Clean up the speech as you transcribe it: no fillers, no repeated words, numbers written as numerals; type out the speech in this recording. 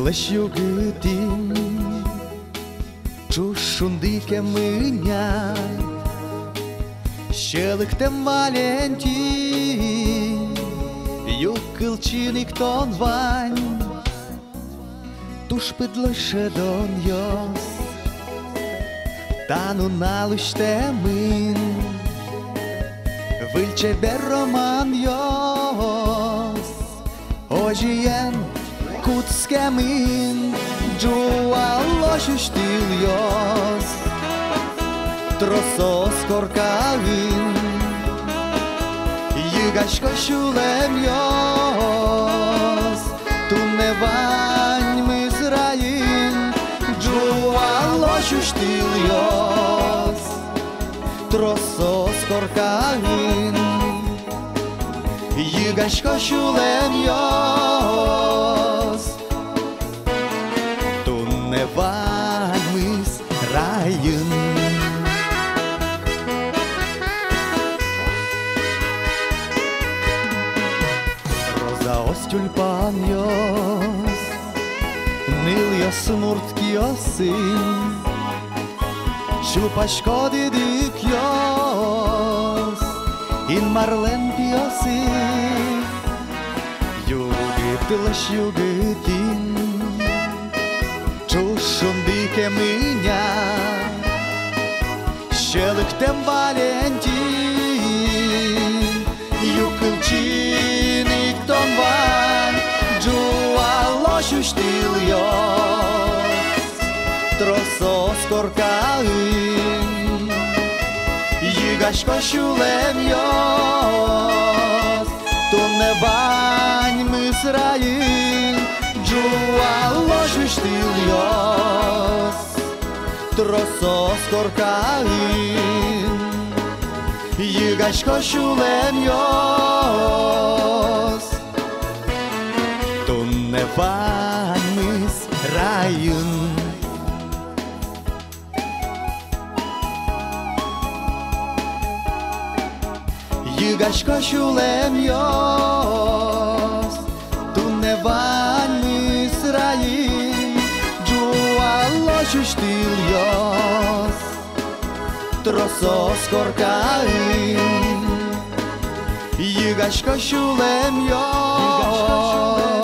Tlășiu gâtim Ciușundiche mânia Șelăctem Valentin Eu câlcinic ton vani Tuș pădlășă don jos Tanu naluște mân Vâlce ber roman jos Ojien Kutske mân Джуа lošu stil jos Trosos korkavin Jygaško šulem jos Tu nevaņ Mizrain Джуа lošu stil jos Trosos korkavin Jygaško šulem jos Nevaņ Mizrain Rozaos tulpan jos Niljas smurtki josin Šupaško didik jos In marlenti josin Jugitilaš jugitin Ciușundiche mânia Șelăctem Valentin Eu câlcinic ton vani Джуа lošu stil jos Trosos korkavin Jygaško šulem jos Tu nevaņ Mizrain Джуа lošu stil jos Trosos korkavin Jygaško šulem jos Tu nevaņ Mizrain Jygaško šulem jos Tu nevaņ Mizrain Джуа lošu stil jos Trosos korkavin Jygaško šulem jos